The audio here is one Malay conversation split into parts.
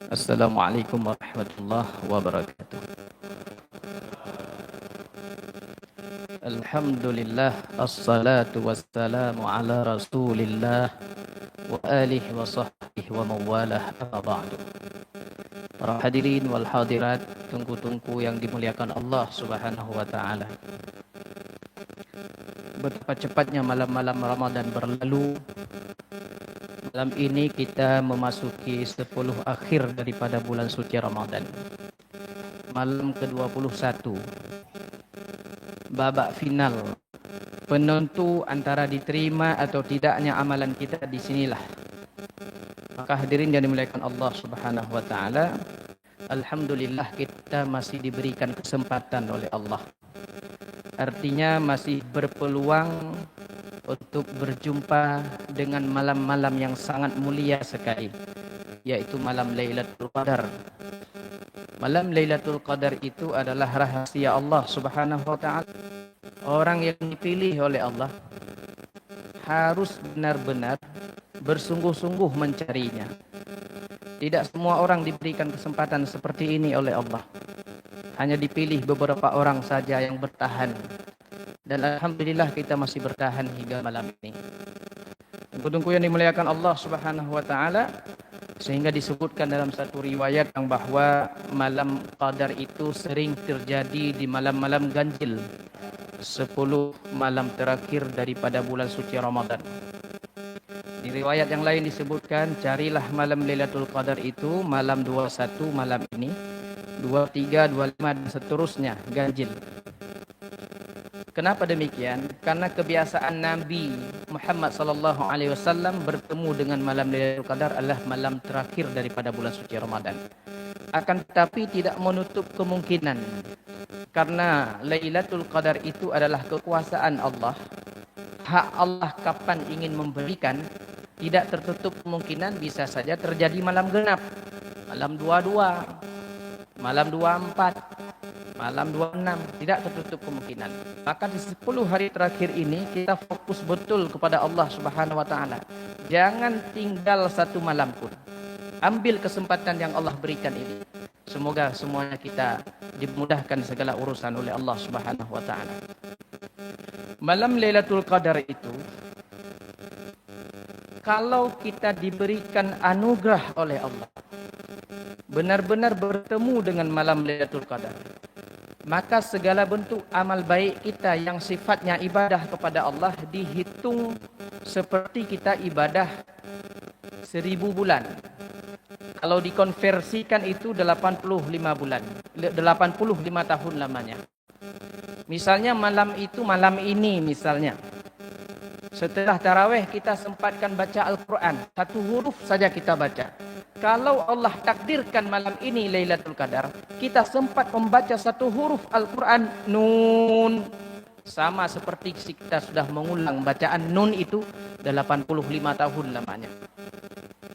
Assalamualaikum warahmatullahi wabarakatuh. Alhamdulillah, assalatu wassalamu ala rasulillah wa alihi wa sahbihi wa mawalah, amma ba'du. Para hadirin wal hadirat, tungku-tungku yang dimuliakan Allah subhanahu wa ta'ala. Betapa cepatnya malam-malam Ramadan berlalu. Malam ini kita memasuki 10 akhir daripada bulan suci Ramadan. Malam ke-21. Babak final. Penentu antara diterima atau tidaknya amalan kita di sinilah. Maka hadirin yang dimuliakan Allah Subhanahu wa taala, alhamdulillah kita masih diberikan kesempatan oleh Allah. Artinya masih berpeluang untuk berjumpa dengan malam-malam yang sangat mulia sekali, yaitu malam Lailatul Qadar. Malam Lailatul Qadar itu adalah rahasia Allah Subhanahu wa taala. Orang yang dipilih oleh Allah harus benar-benar bersungguh-sungguh mencarinya. Tidak semua orang diberikan kesempatan seperti ini oleh Allah. Hanya dipilih beberapa orang saja yang bertahan. Dan alhamdulillah kita masih bertahan hingga malam ini. Tunggu-tunggu yang dimuliakan Allah Subhanahu wa taala, sehingga disebutkan dalam satu riwayat yang bahwa malam Qadar itu sering terjadi di malam-malam ganjil, 10 malam terakhir daripada bulan suci Ramadan. Di riwayat yang lain disebutkan, carilah malam Lailatul Qadar itu malam 21 malam ini, 23, 25 dan seterusnya ganjil. Kenapa demikian? Karena kebiasaan Nabi Muhammad sallallahu alaihi wasallam bertemu dengan malam Lailatul Qadar adalah malam terakhir daripada bulan suci Ramadan. Akan tetapi tidak menutup kemungkinan, karena Lailatul Qadar itu adalah kekuasaan Allah. Hak Allah kapan ingin memberikan, tidak tertutup kemungkinan bisa saja terjadi malam genap, malam 22, malam 24, malam 26, tidak tertutup kemungkinan. Maka di 10 hari terakhir ini kita fokus betul kepada Allah Subhanahu wa taala. Jangan tinggal satu malam pun. Ambil kesempatan yang Allah berikan ini. Semoga semuanya kita dimudahkan segala urusan oleh Allah Subhanahu wa taala. Malam Lailatul Qadar itu, kalau kita diberikan anugerah oleh Allah, benar-benar bertemu dengan malam Lailatul Qadar, maka segala bentuk amal baik kita yang sifatnya ibadah kepada Allah dihitung seperti kita ibadah 1000 bulan. Kalau dikonversikan itu 85 bulan, 85 tahun lamanya. Misalnya malam itu, malam ini misalnya, setelah tarawih kita sempatkan baca Al-Quran, satu huruf saja kita baca. Kalau Allah takdirkan malam ini Lailatul Qadar, kita sempat membaca satu huruf Al-Quran, Nun. Sama seperti kita sudah mengulang bacaan Nun itu 85 tahun lamanya.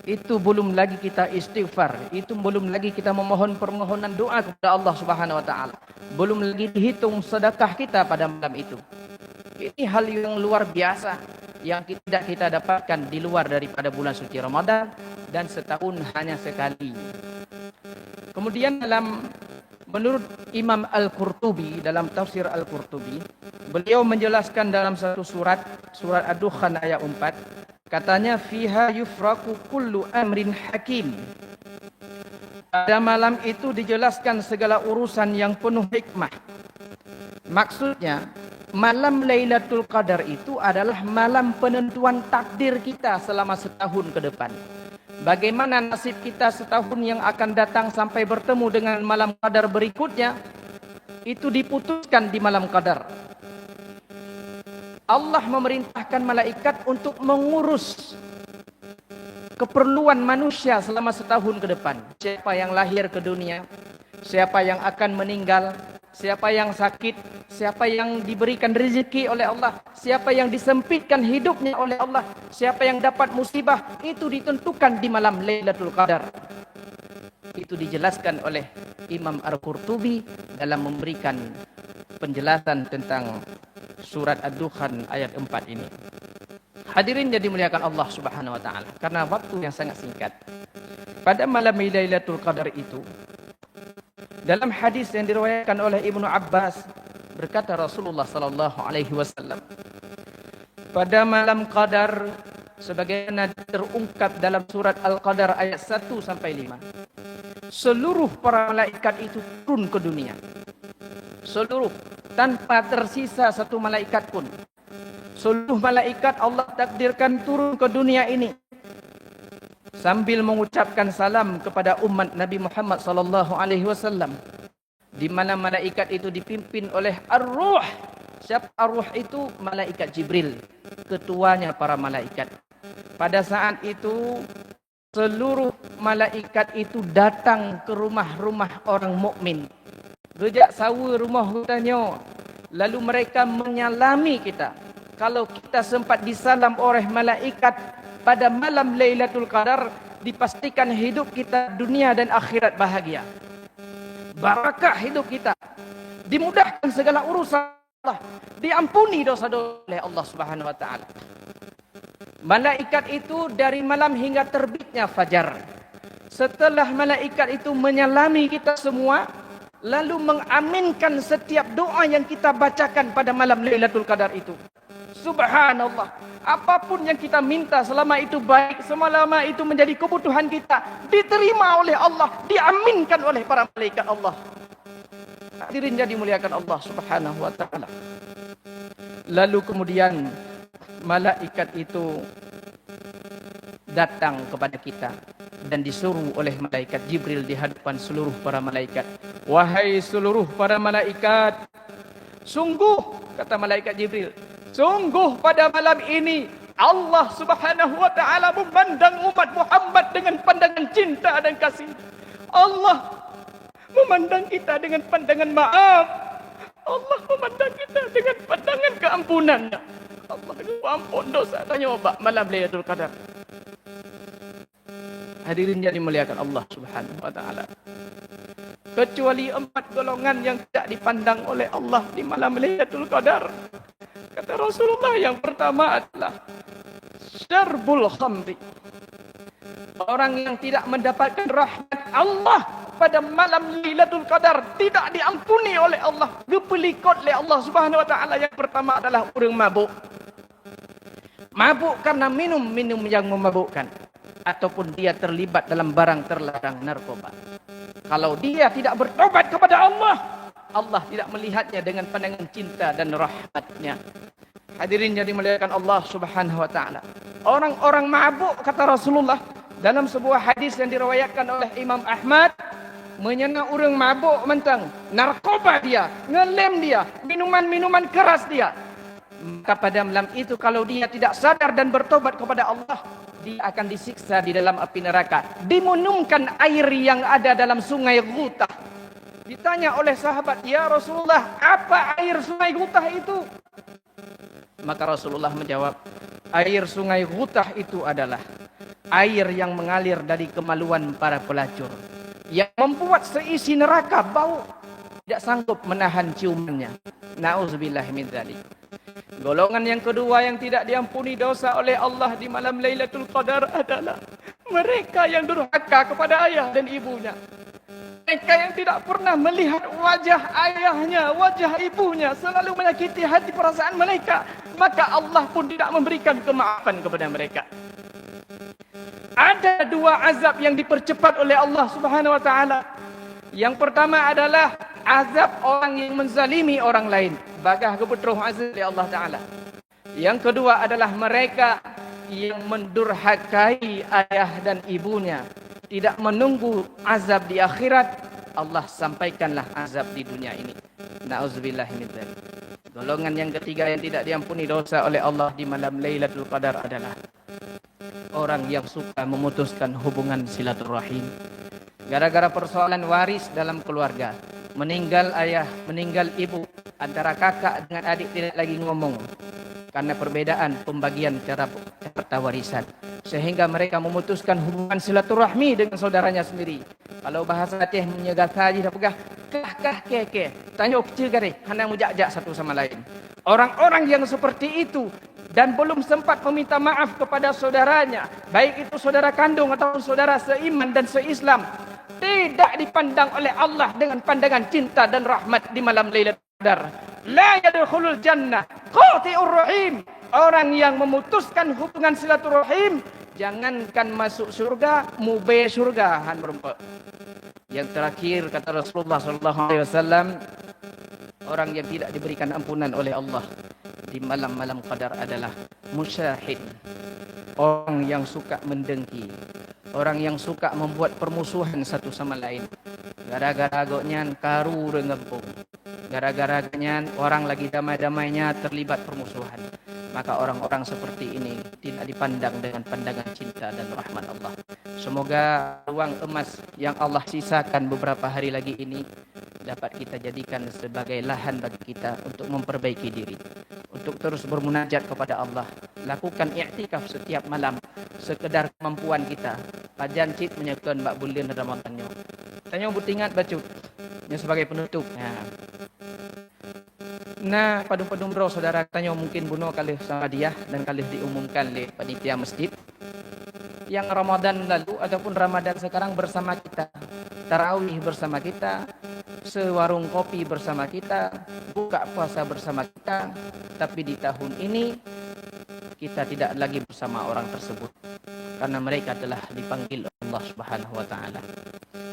Itu belum lagi kita istighfar, itu belum lagi kita memohon permohonan doa kepada Allah Subhanahu wa taala. Belum lagi dihitung sedekah kita pada malam itu. Ini hal yang luar biasa yang tidak kita dapatkan di luar daripada bulan suci Ramadan, dan setahun hanya sekali. Kemudian menurut Imam Al-Qurtubi, dalam tafsir Al-Qurtubi, beliau menjelaskan dalam satu surat Ad-Dukhan ayat 4, katanya fiha yufraku kullu amrin hakim. Pada malam itu dijelaskan segala urusan yang penuh hikmah. Maksudnya, malam Lailatul Qadar itu adalah malam penentuan takdir kita selama setahun ke depan. Bagaimana nasib kita setahun yang akan datang sampai bertemu dengan malam Qadar berikutnya, itu diputuskan di malam Qadar. Allah memerintahkan malaikat untuk mengurus keperluan manusia selama setahun ke depan. Siapa yang lahir ke dunia, siapa yang akan meninggal, siapa yang sakit, siapa yang diberikan rezeki oleh Allah, siapa yang disempitkan hidupnya oleh Allah, siapa yang dapat musibah, itu ditentukan di malam Lailatul Qadar. Itu dijelaskan oleh Imam Al-Qurtubi dalam memberikan penjelasan tentang surat Ad-Dukhan ayat 4 ini. Hadirin yang dimuliakan Allah Subhanahu wa taala, karena waktu yang sangat singkat, pada malam Lailatul Qadar itu, dalam hadis yang diriwayatkan oleh Ibnu Abbas, berkata Rasulullah sallallahu alaihi wasallam, pada malam Qadar sebagaimana terungkap dalam surat Al-Qadar ayat 1 sampai 5, seluruh para malaikat itu turun ke dunia. Seluruh, tanpa tersisa satu malaikat pun. Seluruh malaikat Allah takdirkan turun ke dunia ini sambil mengucapkan salam kepada umat Nabi Muhammad sallallahu alaihi wasallam, di mana malaikat itu dipimpin oleh Ar-Ruh. Siapa Ar-Ruh itu? Malaikat Jibril, ketuanya para malaikat. Pada saat itu seluruh malaikat itu datang ke rumah-rumah orang mukmin. Rejak sawa rumah hutanya. Lalu mereka menyalami kita. Kalau kita sempat disalam oleh malaikat pada malam Lailatul Qadar, dipastikan hidup kita dunia dan akhirat bahagia. Barakah hidup kita. Dimudahkan segala urusan Allah. Diampuni dosa-dosa oleh Allah Subhanahu wa taala. Malaikat itu dari malam hingga terbitnya fajar. Setelah malaikat itu menyalami kita semua, lalu mengaminkan setiap doa yang kita bacakan pada malam Lailatul Qadar itu. Subhanallah, apapun yang kita minta selama itu baik, selama itu menjadi kebutuhan kita, diterima oleh Allah, diaminkan oleh para malaikat Allah. Hadirin yang dimuliakan Allah Subhanahu wa taala. Lalu kemudian malaikat itu datang kepada kita dan disuruh oleh malaikat Jibril di hadapan seluruh para malaikat. Wahai seluruh para malaikat, sungguh, kata malaikat Jibril, sungguh pada malam ini Allah Subhanahu wa taala memandang umat Muhammad dengan pandangan cinta dan kasih. Allah memandang kita dengan pandangan maaf. Allah memandang kita dengan pandangan keampunannya. Allah itu ampun dosa. Tanya obat malam Lailatul Qadar. Hadirin yang dimuliakan Allah Subhanahu wa taala. Kecuali 4 golongan yang tidak dipandang oleh Allah di malam Lailatul Qadar. Kata Rasulullah, yang pertama adalah syarbul khamri. Orang yang tidak mendapatkan rahmat Allah pada malam Lailatul Qadar, tidak diampuni oleh Allah, dipelikot oleh Allah Subhanahu wa taala. Yang pertama adalah orang mabuk. Mabuk karena minum yang memabukkan, ataupun dia terlibat dalam barang terlarang, narkoba. Kalau dia tidak bertobat kepada Allah, Allah tidak melihatnya dengan pandangan cinta dan rahmatnya. Hadirin yang dimuliakan Allah Subhanahu wa taala. Orang-orang mabuk, kata Rasulullah dalam sebuah hadis yang diriwayatkan oleh Imam Ahmad, menyena orang mabuk mentang, narkoba dia, ngelem dia, minuman-minuman keras dia. Maka pada malam itu kalau dia tidak sadar dan bertobat kepada Allah, dia akan disiksa di dalam api neraka. Diminumkan air yang ada dalam sungai Ghutah. Ditanya oleh sahabat, ya Rasulullah, apa air sungai Ghutah itu? Maka Rasulullah menjawab, air sungai Ghutah itu adalah air yang mengalir dari kemaluan para pelacur, yang membuat seisi neraka bau, tidak sanggup menahan ciumannya. Na'udzubillah min dzalik. Golongan yang kedua yang tidak diampuni dosa oleh Allah di malam Lailatul Qadar adalah mereka yang durhaka kepada ayah dan ibunya. Mereka yang tidak pernah melihat wajah ayahnya, wajah ibunya, selalu menyakiti hati perasaan mereka, maka Allah pun tidak memberikan kemaafan kepada mereka. Ada 2 azab yang dipercepat oleh Allah Subhanahu wa taala. Yang pertama adalah azab orang yang menzalimi orang lain. Bagah kebetulan azab oleh Allah taala. Yang kedua adalah mereka yang mendurhakai ayah dan ibunya. Tidak menunggu azab di akhirat, Allah sampaikanlah azab di dunia ini. Na'udzubillah min dzalik. Golongan yang ketiga yang tidak diampuni dosa oleh Allah di malam Lailatul Qadar adalah orang yang suka memutuskan hubungan silaturahim. Gara-gara persoalan waris dalam keluarga, meninggal ayah, meninggal ibu, antara kakak dengan adik tidak lagi ngomong karena perbedaan pembagian cara harta warisan, sehingga mereka memutuskan hubungan silaturahmi dengan saudaranya sendiri. Kalau bahasa teh menyegah aja dah pegah kah keke, tanya kecil gare, hendak mujak-jak satu sama lain. Orang-orang yang seperti itu dan belum sempat meminta maaf kepada saudaranya, baik itu saudara kandung atau saudara seiman dan seislam, tidak dipandang oleh Allah dengan pandangan cinta dan rahmat di malam Lailatul Qadar. La yadkhulul jannah qati'ur rahim. Orang yang memutuskan hubungan silaturahim, jangankan masuk surga, mube surga han merumpa. Yang terakhir kata Rasulullah sallallahu alaihi wasallam, orang yang tidak diberikan ampunan oleh Allah di malam-malam qadar adalah musyahid. Orang yang suka mendengki, orang yang suka membuat permusuhan satu sama lain. Gara-gara agaknya karu rengepung. Gara-gara orang lagi damai-damainya terlibat permusuhan. Maka orang-orang seperti ini tidak dipandang dengan pandangan cinta dan rahmat Allah. Semoga ruang emas yang Allah sisakan beberapa hari lagi ini dapat kita jadikan sebagai lahan bagi kita untuk memperbaiki diri, untuk terus bermunajat kepada Allah, lakukan i'tikaf setiap malam sekedar kemampuan kita. Pajan cit menyekan Mbak Bulian Ramadannya. Tanya butingat bacut yang sebagai penutup. Nah, padum-padum bro saudara tanya mungkin bunuh kali sama dia dan kali diumumkan oleh panitia masjid yang Ramadan lalu ataupun Ramadan sekarang bersama kita, tarawih bersama kita, sewarung kopi bersama kita, buka puasa bersama kita, tapi di tahun ini kita tidak lagi bersama orang tersebut karena mereka telah dipanggil Allah Subhanahu wa taala.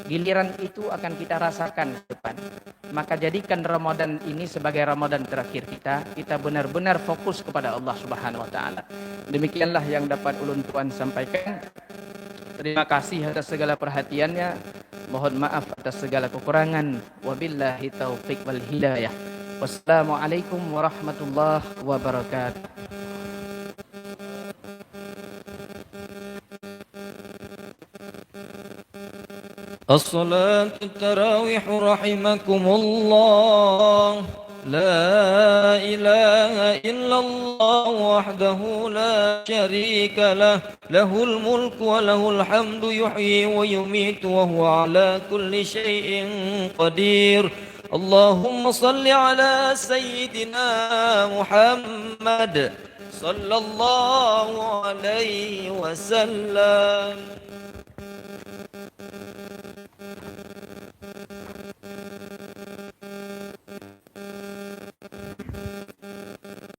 Giliran itu akan kita rasakan ke depan. Maka jadikan Ramadan ini sebagai Ramadan terakhir kita. Kita benar-benar fokus kepada Allah Subhanahu wa taala. Demikianlah yang dapat ulun tuan sampaikan. Terima kasih atas segala perhatiannya. Mohon maaf atas segala kekurangan. Wabillahi taufiq wal hidayah. Wassalamualaikum warahmatullahi wabarakatuh. الصلاة التراويح رحمكم الله. لا إله إلا الله وحده لا شريك له، له الملك وله الحمد يحيي ويميت وهو على كل شيء قدير. اللهم صل على سيدنا محمد صلى الله عليه وسلم.